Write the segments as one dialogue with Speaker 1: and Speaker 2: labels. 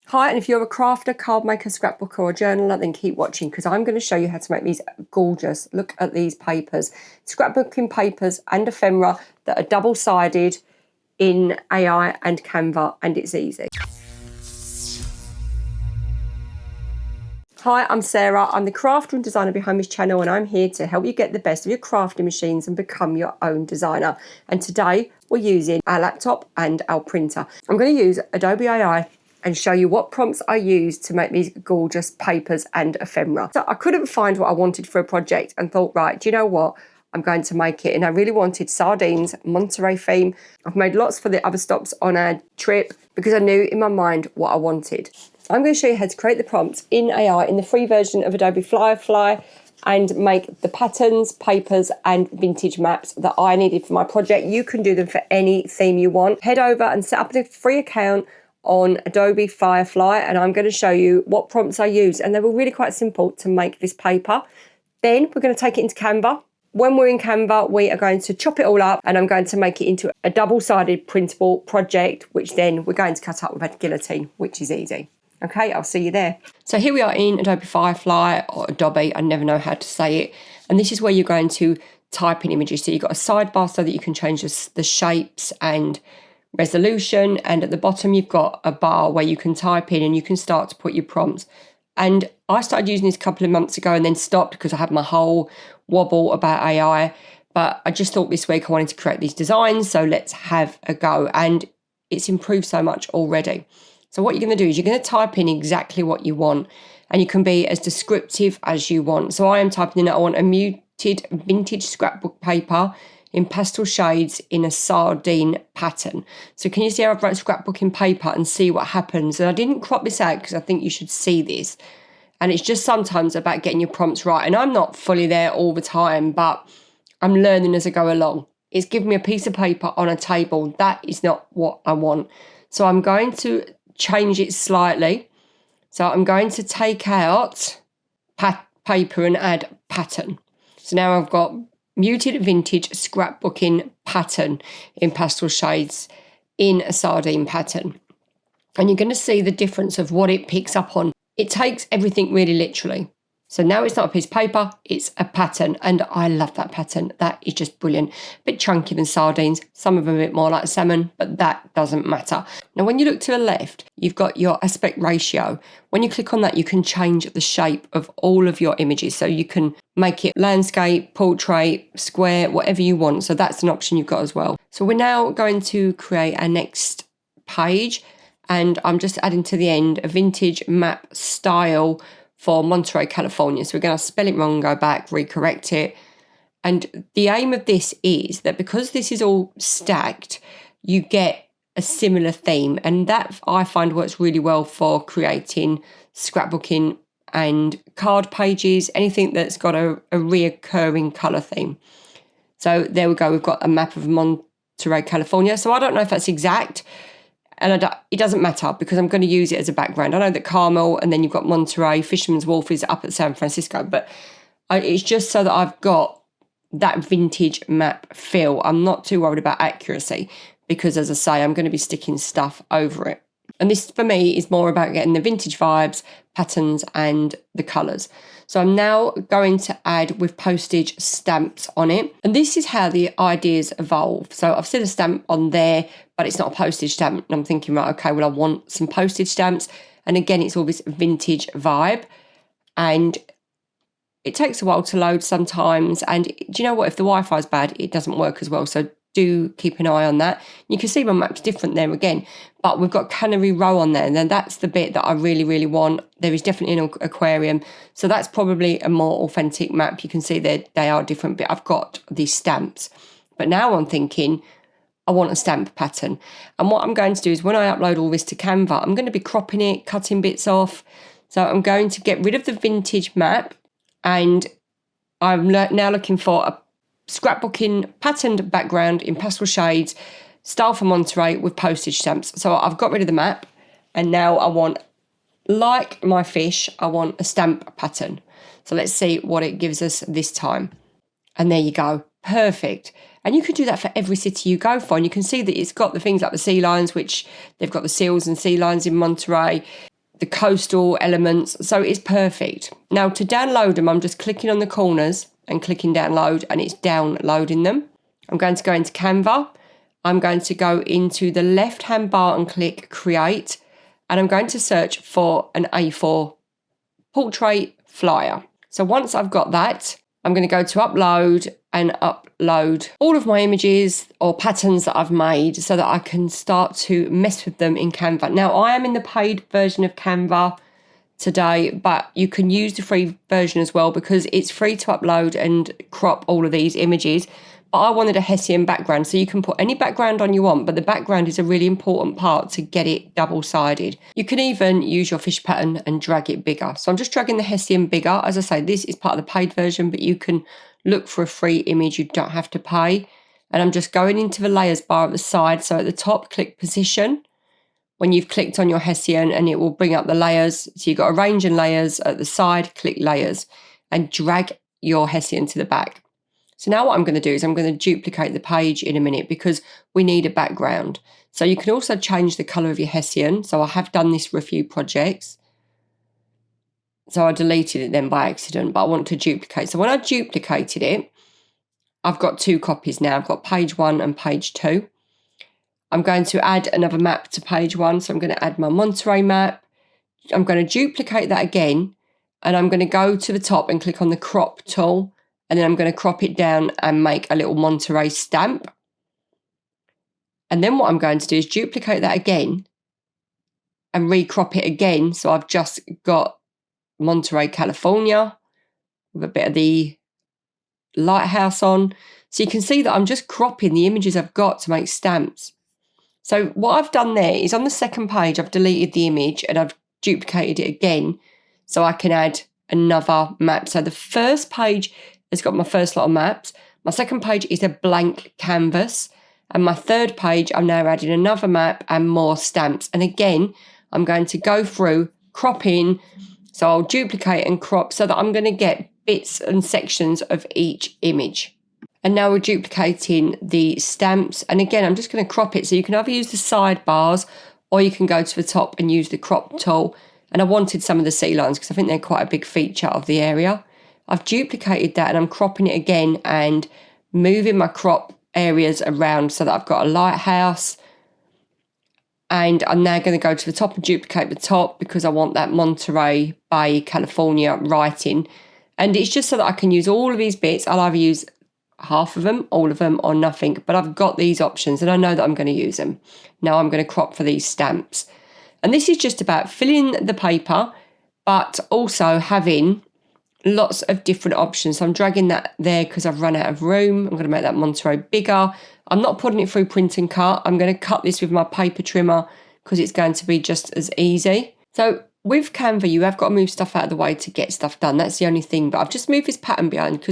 Speaker 1: Hi, and if you're a crafter, card maker, scrapbooker or journaler, then keep watching because I'm going to show you how to make these gorgeous. Look at these papers. Scrapbooking papers and ephemera that are double-sided in AI and Canva, and it's easy. Hi, I'm Sarah. I'm the crafter and designer behind this channel, and I'm here to help you get the best of your crafting machines and become your own designer. And today we're using our laptop and our printer. I'm going to use Adobe AI and show you what prompts I use to make these gorgeous papers and ephemera. So I couldn't find what I wanted for a project and thought, right, do you know what? I'm going to make it. And I really wanted sardines, Monterey theme. I've made lots for the other stops on our trip because I knew in my mind what I wanted. I'm going to show you how to create the prompts in AI in the free version of Adobe Firefly and make the patterns, papers and vintage maps that I needed for my project. You can do them for any theme you want. Head over and set up a free account on Adobe Firefly, and I'm going to show you what prompts I use, and they were really quite simple to make this paper. Then we're going to take it into Canva. When we're in Canva, we are going to chop it all up, and I'm going to make it into a double-sided printable project, which then we're going to cut up with a guillotine, which is easy. Okay, I'll see you there. So here we are in Adobe Firefly, or Adobe, I never know how to say it, and this is where you're going to type in images. So you've got a sidebar so that you can change the shapes and resolution, and at the bottom you've got a bar where you can type in and you can start to put your prompts. And I started using this a couple of months ago and then stopped because I had my whole wobble about AI, but I just thought this week I wanted to create these designs, so let's have a go, and it's improved so much already. So what you're going to do is you're going to type in exactly what you want, and you can be as descriptive as you want. So I am typing in that I want a muted vintage scrapbook paper in pastel shades in a sardine pattern. So can you see how I've wrote scrapbook in paper and see what happens? And I didn't crop this out because I think you should see this. And it's just sometimes about getting your prompts right. And I'm not fully there all the time, but I'm learning as I go along. It's giving me a piece of paper on a table. That is not what I want. So I'm going to change it slightly. So I'm going to take out paper and add pattern. So now I've got muted vintage scrapbooking pattern in pastel shades in a sardine pattern. And you're going to see the difference of what it picks up on. It takes everything really literally. So now it's not a piece of paper, it's a pattern. And I love that pattern. That is just brilliant. A bit chunkier than sardines, some of them a bit more like salmon, but that doesn't matter. Now, when you look to the left, you've got your aspect ratio. When you click on that, you can change the shape of all of your images. So you can make it landscape, portrait, square, whatever you want. So that's an option you've got as well. So we're now going to create our next page, and I'm just adding to the end a vintage map style for Monterey, California. So we're going to spell it wrong, go back, recorrect it. And the aim of this is that because this is all stacked, you get a similar theme. And that I find works really well for creating scrapbooking and card pages, anything that's got a reoccurring colour theme. So there we go. We've got a map of Monterey, California. So I don't know if that's exact. And it doesn't matter because I'm going to use it as a background. I know that Carmel and then you've got Monterey, Fisherman's Wharf is up at San Francisco, but it's just so that I've got that vintage map feel. I'm not too worried about accuracy because, as I say, I'm going to be sticking stuff over it. And this, for me, is more about getting the vintage vibes, patterns, and the colours. So I'm now going to add with postage stamps on it. And this is how the ideas evolve. So I've seen a stamp on there, but it's not a postage stamp. And I'm thinking, right, okay, well, I want some postage stamps. And again, it's all this vintage vibe. And it takes a while to load sometimes. And do you know what? If the Wi-Fi is bad, it doesn't work as well. So do keep an eye on that. You can see my map's different there again, but we've got Canary Row on there, and then that's the bit that I really, really want. There is definitely an aquarium, so that's probably a more authentic map. You can see that they are different, but I've got these stamps. But now I'm thinking I want a stamp pattern, and what I'm going to do is when I upload all this to Canva, I'm going to be cropping it, cutting bits off. So I'm going to get rid of the vintage map, and I'm now looking for a scrapbooking patterned background in pastel shades, style for Monterey with postage stamps. So I've got rid of the map, and now I want, like my fish, I want a stamp pattern. So let's see what it gives us this time. And there you go, perfect. And you can do that for every city you go for. And you can see that it's got the things like the sea lions, which they've got the seals and sea lions in Monterey. the coastal elements. So it's perfect. Now to download them, I'm just clicking on the corners and clicking download, and it's downloading them. I'm going to go into Canva. I'm going to go into the left-hand bar and click create. And I'm going to search for an A4 portrait flyer. So once I've got that, I'm going to go to upload and upload all of my images or patterns that I've made so that I can start to mess with them in Canva. Now, I am in the paid version of Canva today, but you can use the free version as well because it's free to upload and crop all of these images. But I wanted a Hessian background, so you can put any background on you want, but the background is a really important part to get it double-sided. You can even use your fish pattern and drag it bigger. So I'm just dragging the Hessian bigger. As I say, this is part of the paid version, but you can look for a free image. You don't have to pay. And I'm just going into the layers bar at the side. So at the top, click position when you've clicked on your Hessian, and it will bring up the layers. So you've got arrange and layers at the side, click layers and drag your Hessian to the back. So now what I'm going to do is I'm going to duplicate the page in a minute because we need a background. So you can also change the colour of your Hessian. So I have done this for a few projects. So I deleted it then by accident, but I want to duplicate. So when I duplicated it, I've got 2 copies now. I've got page 1 and page 2. I'm going to add another map to page 1. So I'm going to add my Monterey map. I'm going to duplicate that again, and I'm going to go to the top and click on the crop tool. And then I'm going to crop it down and make a little Monterey stamp. And then what I'm going to do is duplicate that again and recrop it again. So I've just got Monterey, California with a bit of the lighthouse on. So you can see that I'm just cropping the images I've got to make stamps. So what I've done there is on the second page, I've deleted the image and I've duplicated it again so I can add another map. So the first page has got my first lot of maps. My second page is a blank canvas. And my third page, I'm now adding another map and more stamps. And again, I'm going to go through, crop in. So I'll duplicate and crop so that I'm going to get bits and sections of each image. And now we're duplicating the stamps. And again, I'm just going to crop it. So you can either use the sidebars or you can go to the top and use the crop tool. And I wanted some of the sea lions because I think they're quite a big feature of the area. I've duplicated that and I'm cropping it again and moving my crop areas around so that I've got a lighthouse. And I'm now going to go to the top and duplicate the top because I want that Monterey Bay, California writing. And it's just so that I can use all of these bits. I'll either use half of them, all of them, or nothing. But I've got these options and I know that I'm going to use them. Now I'm going to crop for these stamps. And this is just about filling the paper, but also having lots of different options. So I'm dragging that there because I've run out of room. I'm going to make that Monterey bigger. I'm not putting it through print and cut. I'm going to cut this with my paper trimmer because it's going to be just as easy. So with Canva, you have got to move stuff out of the way to get stuff done. That's the only thing. But I've just moved this pattern behind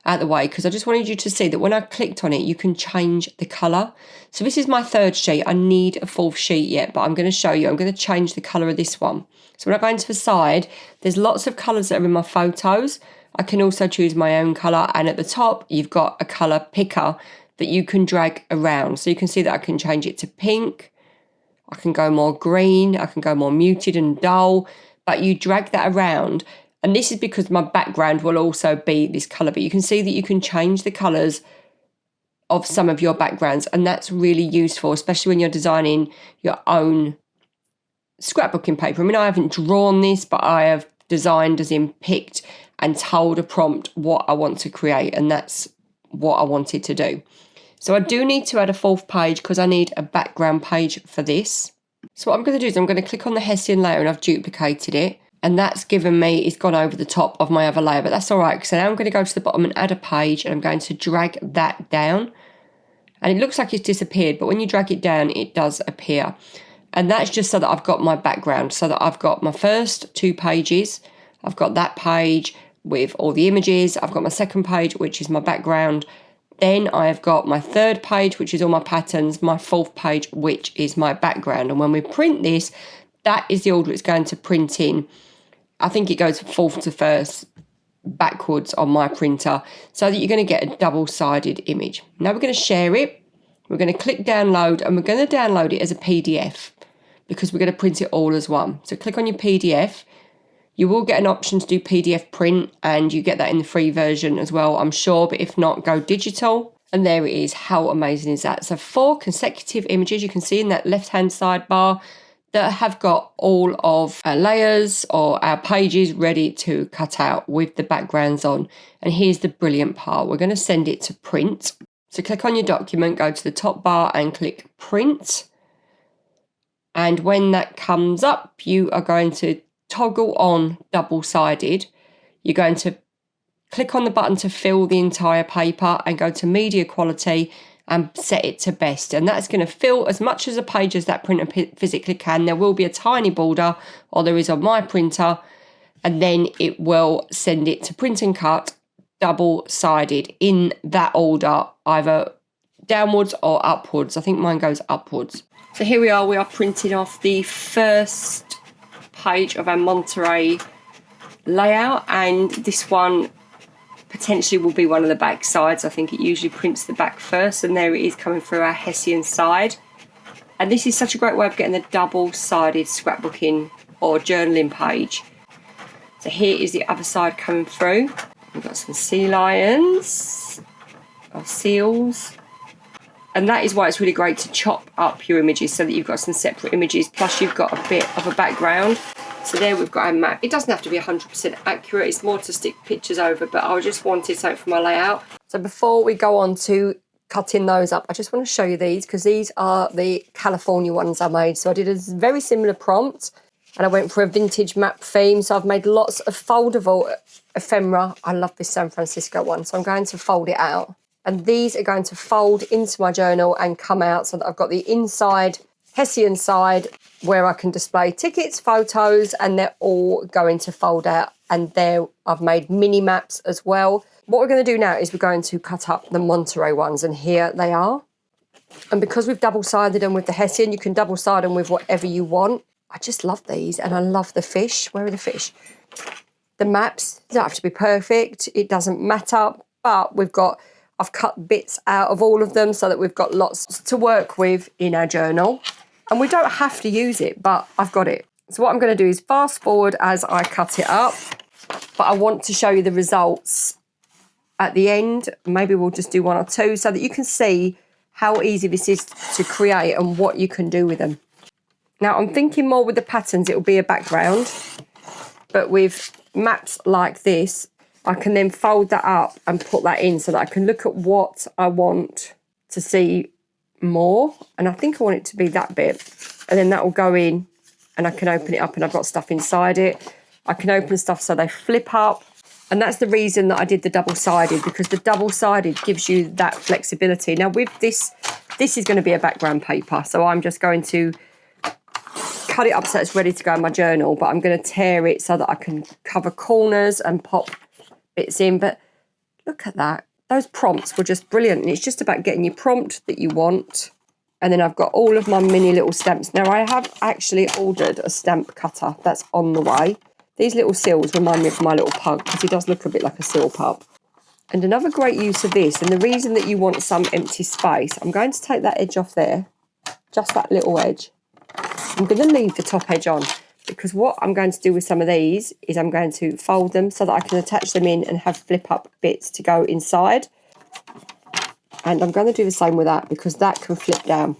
Speaker 1: out of the way because I just wanted you to see that when I clicked on it, you can change the colour. So this is my third sheet. I need a fourth sheet yet, but I'm going to show you. I'm going to change the colour of this one. So when I go into the side, there's lots of colours that are in my photos. I can also choose my own colour. And at the top, you've got a colour picker that you can drag around. So you can see that I can change it to pink. I can go more green. I can go more muted and dull. But you drag that around. And this is because my background will also be this colour. But you can see that you can change the colours of some of your backgrounds. And that's really useful, especially when you're designing your own scrapbooking paper. I mean, I haven't drawn this, but I have designed as in picked and told a prompt what I want to create. And that's what I wanted to do. So I do need to add a fourth page because I need a background page for this. So what I'm going to do is I'm going to click on the Hessian layer and I've duplicated it. And that's given me, it's gone over the top of my other layer, but that's all right. So now I'm going to go to the bottom and add a page and I'm going to drag that down. And it looks like it's disappeared, but when you drag it down, it does appear. And that's just so that I've got my background, so that I've got my first 2 pages. I've got that page with all the images. I've got my second page, which is my background. Then I've got my third page, which is all my patterns, my fourth page, which is my background. And when we print this, that is the order it's going to print in. I think it goes fourth to first backwards on my printer so that you're going to get a double-sided image. Now we're going to share it. We're going to click download and we're going to download it as a PDF because we're going to print it all as one. So click on your PDF. You will get an option to do PDF print, and you get that in the free version as well, I'm sure. But if not, go digital. And there it is. How amazing is that? So 4 consecutive images you can see in that left-hand sidebar that have got all of our layers or our pages ready to cut out with the backgrounds on. And here's the brilliant part. We're going to send it to print. So click on your document, go to the top bar and click print. And when that comes up, you are going to toggle on double-sided. You're going to click on the button to fill the entire paper and go to media quality and set it to best. And that's going to fill as much as a page as that printer physically can. There will be a tiny border, or there is on my printer, and then it will send it to print and cut double-sided in that order, either downwards or upwards. I think mine goes upwards. So here we are printing off the first page of our Monterey layout, and this one potentially will be one of the back sides. I think it usually prints the back first, and there it is coming through our Hessian side. And this is such a great way of getting the double-sided scrapbooking or journaling page. So here is the other side coming through. We've got some sea lions or seals. And that is why it's really great to chop up your images so that you've got some separate images, plus you've got a bit of a background. So there we've got our map. It doesn't have to be 100% accurate, it's more to stick pictures over, but I just wanted something for my layout. So before we go on to cutting those up, I just want to show you these, because these are the California ones I made. So I did a very similar prompt, and I went for a vintage map theme. So I've made lots of foldable ephemera. I love this San Francisco one, so I'm going to fold it out. And these are going to fold into my journal and come out so that I've got the inside, Hessian side, where I can display tickets, photos, and they're all going to fold out. And there I've made mini maps as well. What we're going to do now is we're going to cut up the Monterey ones, and here they are. And because we've double-sided them with the Hessian, you can double-side them with whatever you want. I just love these, and I love the fish. Where are the fish? The maps don't have to be perfect. It doesn't matter, but I've cut bits out of all of them so that we've got lots to work with in our journal. And we don't have to use it, but I've got it. So what I'm going to do is fast forward as I cut it up, but I want to show you the results at the end. Maybe we'll just do 1 or 2 so that you can see how easy this is to create and what you can do with them. Now I'm thinking more with the patterns, it'll be a background, but with maps like this, I can then fold that up and put that in so that I can look at what I want to see more. And I think I want it to be that bit. And then that will go in, and I can open it up and I've got stuff inside it. I can open stuff so they flip up. And that's the reason that I did the double-sided, because the double-sided gives you that flexibility. Now with this is going to be a background paper. So I'm just going to cut it up so it's ready to go in my journal, but I'm going to tear it so that I can cover corners and pop bits in. But look at that, those prompts were just brilliant, and it's just about getting your prompt that you want. And then I've got all of my mini little stamps. Now I have actually ordered a stamp cutter that's on the way. These little seals remind me of my little pug, because he does look a bit like a seal pup. And another great use of this, and the reason that you want some empty space, I'm going to take that edge off there, just that little edge. I'm going to leave the top edge on, because what I'm going to do with some of these is I'm going to fold them so that I can attach them in and have flip up bits to go inside. And I'm going to do the same with that, because that can flip down.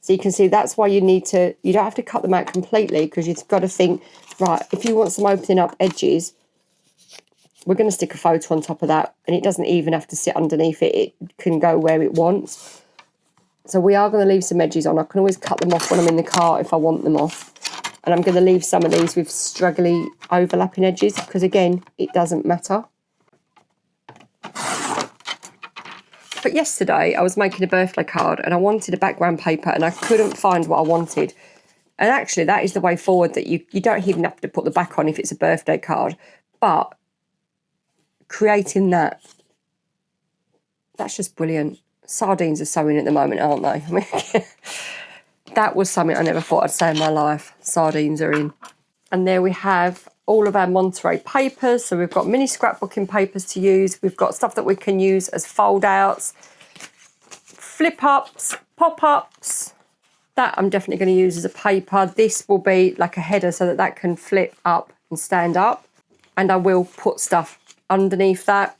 Speaker 1: So you can see that's why you don't have to cut them out completely, because you've got to think, right, if you want some opening up edges, we're going to stick a photo on top of that, and it doesn't even have to sit underneath it. It can go where it wants. So we are going to leave some edges on. I can always cut them off when I'm in the car if I want them off. And I'm going to leave some of these with straggly overlapping edges, because again, it doesn't matter. But yesterday I was making a birthday card and I wanted a background paper and I couldn't find what I wanted. And actually that is the way forward, that you don't even have to put the back on if it's a birthday card. But creating that's just brilliant. Sardines are so in at the moment, aren't they? I mean, that was something I never thought I'd say in my life. Sardines are in. And there we have all of our Monterey papers. So we've got mini scrapbooking papers to use. We've got stuff that we can use as fold outs, flip ups, pop ups. That I'm definitely going to use as a paper. This will be like a header so that can flip up and stand up. And I will put stuff underneath that.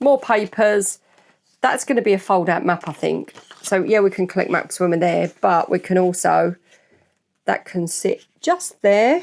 Speaker 1: More papers. That's going to be a fold-out map, I think. So, yeah, we can collect maps when we're there, but we can also, that can sit just there.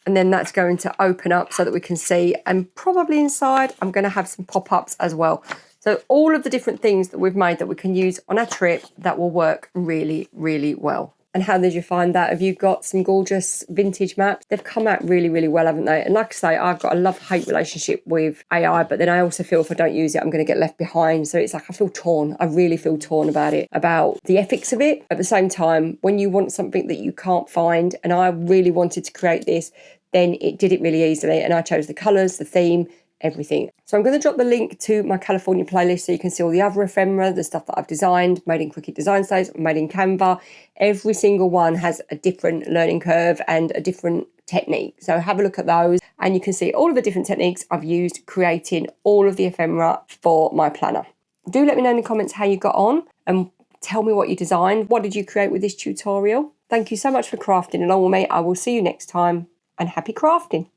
Speaker 1: And then that's going to open up so that we can see. And probably inside, I'm going to have some pop-ups as well. So all of the different things that we've made that we can use on our trip that will work really, really well. And how did you find that? Have you got some gorgeous vintage maps? They've come out really, really well, haven't they? And like I say, I've got a love-hate relationship with AI, but then I also feel if I don't use it, I'm going to get left behind. So it's like I feel torn. I really feel torn about it, about the ethics of it. At the same time, when you want something that you can't find, and I really wanted to create this, then it did it really easily. And I chose the colours, the theme, everything. So I'm going to drop the link to my California playlist so you can see all the other ephemera, the stuff that I've designed, made in Cricut Design Stage, made in Canva. Every single one has a different learning curve and a different technique. So have a look at those and you can see all of the different techniques I've used creating all of the ephemera for my planner. Do let me know in the comments how you got on and tell me what you designed. What did you create with this tutorial? Thank you so much for crafting along with me. I will see you next time and happy crafting.